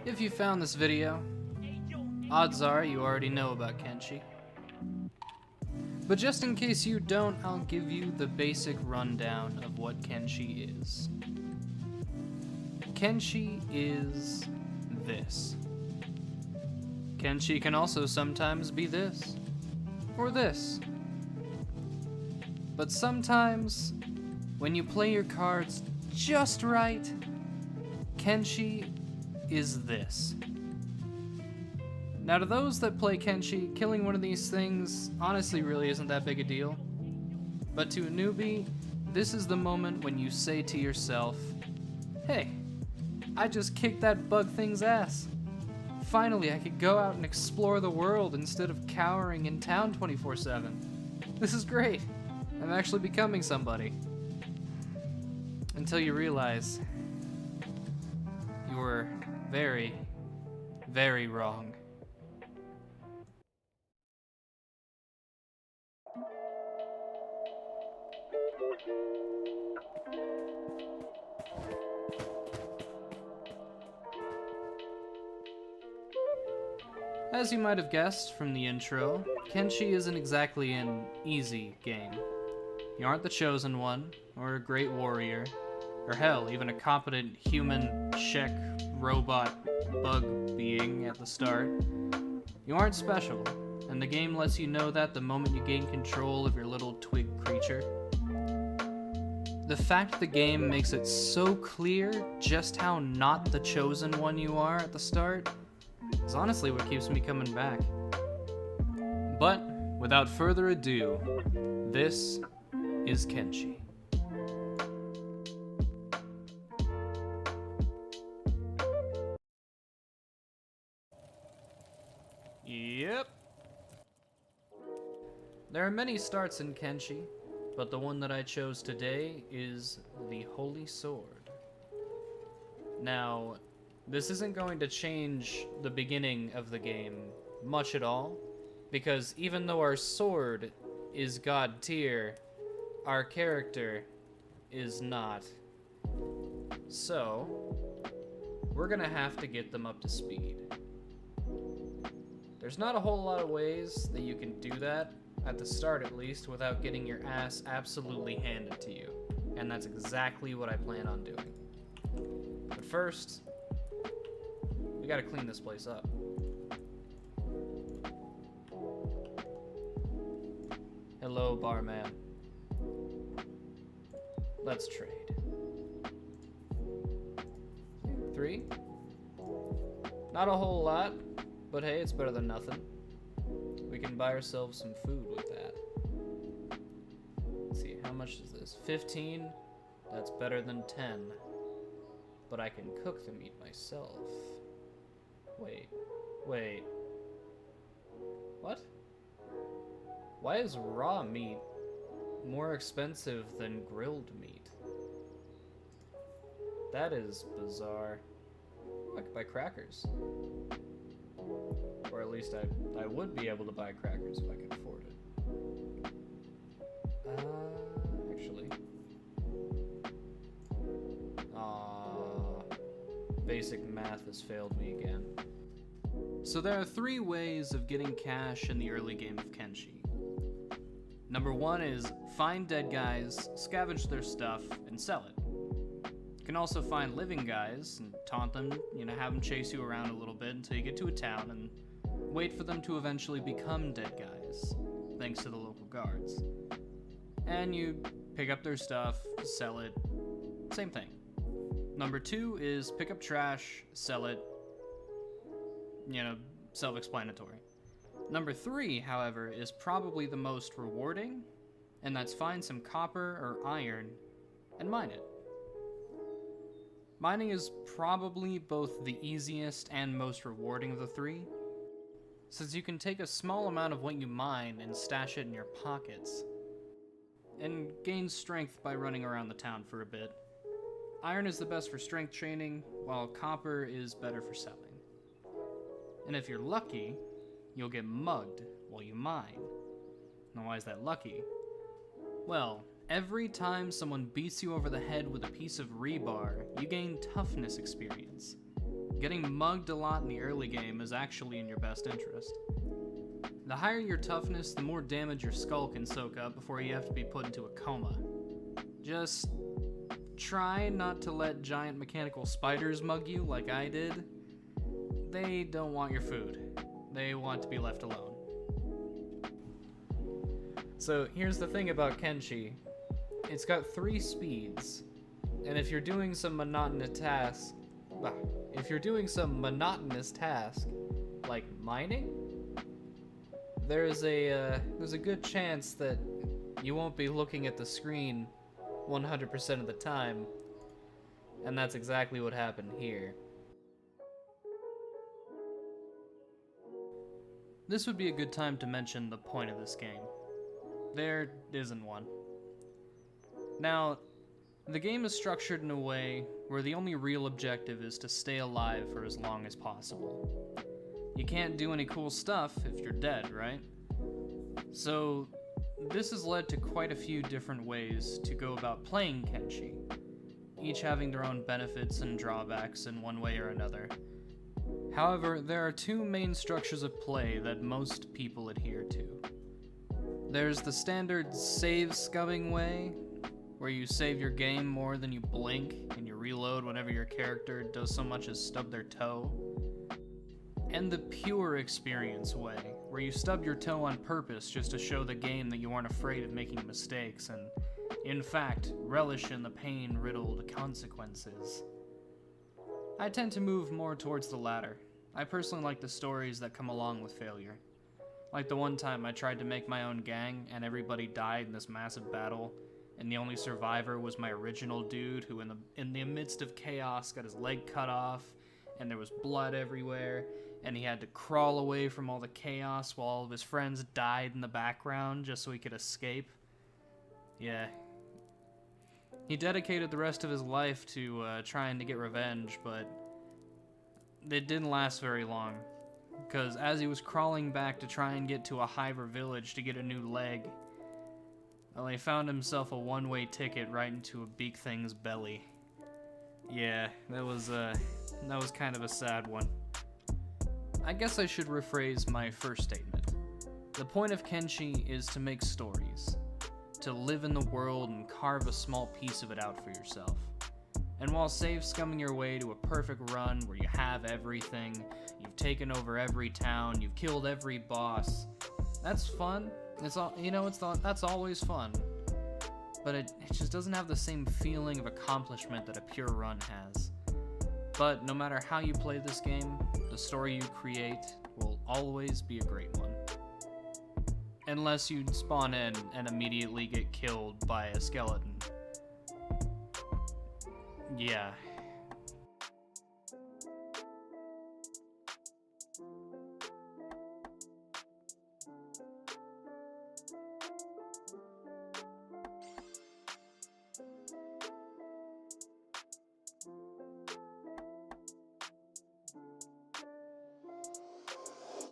If you found this video, odds are you already know about Kenshi. But just in case you don't, I'll give you the basic rundown of what Kenshi is. Kenshi is this. Kenshi can also sometimes be this, or this. But sometimes, when you play your cards just right, Kenshi is this. Now to those that play Kenshi, killing one of these things honestly really isn't that big a deal. But to a newbie, this is the moment when you say to yourself, hey, I just kicked that bug thing's ass. Finally, I could go out and explore the world instead of cowering in town 24/7. This is great. I'm actually becoming somebody. Until you realize you were very, very wrong. As you might have guessed from the intro, Kenshi isn't exactly an easy game. You aren't the chosen one, or a great warrior, or hell, even a competent human, Czech, robot, bug being at the start. You aren't special, and the game lets you know that the moment you gain control of your little twig creature. The fact the game makes it so clear just how not the chosen one you are at the start is honestly what keeps me coming back. But, without further ado, this is Kenshi. Yep. There are many starts in Kenshi, but the one that I chose today is the Holy Sword. Now, this isn't going to change the beginning of the game much at all, because even though our sword is god tier, our character is not. So, we're gonna have to get them up to speed. There's not a whole lot of ways that you can do that, at the start at least, without getting your ass absolutely handed to you. And that's exactly what I plan on doing. But first, we gotta clean this place up. Hello, barman. Let's trade. 3? Not a whole lot, but hey, it's better than nothing. We can buy ourselves some food with that. Let's see, how much is this? 15? That's better than 10. But I can cook the meat myself. Wait. What? Why is raw meat more expensive than grilled meat? That is bizarre. I could buy crackers. Or at least I would be able to buy crackers if I could afford it. Actually. Basic math has failed me again. So there are 3 ways of getting cash in the early game of Kenshi. Number 1 is find dead guys, scavenge their stuff, and sell it. You can also find living guys and taunt them, have them chase you around a little bit until you get to a town and wait for them to eventually become dead guys, thanks to the local guards. And you pick up their stuff, sell it, same thing. Number 2 is pick up trash, sell it, self-explanatory. Number 3, however, is probably the most rewarding, and that's find some copper or iron and mine it. Mining is probably both the easiest and most rewarding of the 3, since you can take a small amount of what you mine and stash it in your pockets, and gain strength by running around the town for a bit. Iron is the best for strength training, while copper is better for selling. And if you're lucky, you'll get mugged while you mine. Now why is that lucky? Well, every time someone beats you over the head with a piece of rebar, you gain toughness experience. Getting mugged a lot in the early game is actually in your best interest. The higher your toughness, the more damage your skull can soak up before you have to be put into a coma. Just try not to let giant mechanical spiders mug you like I did. They don't want your food. They want to be left alone. So here's the thing about Kenshi. It's got 3 speeds, and if you're doing some monotonous task, like mining, there's a good chance that you won't be looking at the screen 100% of the time, and that's exactly what happened here. This would be a good time to mention the point of this game. There isn't one. Now, the game is structured in a way where the only real objective is to stay alive for as long as possible. You can't do any cool stuff if you're dead, right? So, this has led to quite a few different ways to go about playing Kenshi, each having their own benefits and drawbacks in one way or another. However, there are 2 main structures of play that most people adhere to. There's the standard save scumming way, where you save your game more than you blink and you reload whenever your character does so much as stub their toe. And the pure experience way, where you stub your toe on purpose just to show the game that you aren't afraid of making mistakes and, in fact, relish in the pain-riddled consequences. I tend to move more towards the latter. I personally like the stories that come along with failure. Like the one time I tried to make my own gang and everybody died in this massive battle, and the only survivor was my original dude who in the midst of chaos got his leg cut off, and there was blood everywhere, and he had to crawl away from all the chaos while all of his friends died in the background just so he could escape. Yeah. He dedicated the rest of his life to trying to get revenge, but it didn't last very long, because as he was crawling back to try and get to a Hiver village to get a new leg, well, he found himself a one-way ticket right into a big thing's belly. Yeah, that was kind of a sad one. I guess I should rephrase my first statement. The point of Kenshi is to make stories, to live in the world and carve a small piece of it out for yourself. And while save scumming your way to a perfect run where you have everything, you've taken over every town, you've killed every boss, that's fun. That's always fun. But it just doesn't have the same feeling of accomplishment that a pure run has. But no matter how you play this game, the story you create will always be a great one. Unless you spawn in and immediately get killed by a skeleton. Yeah,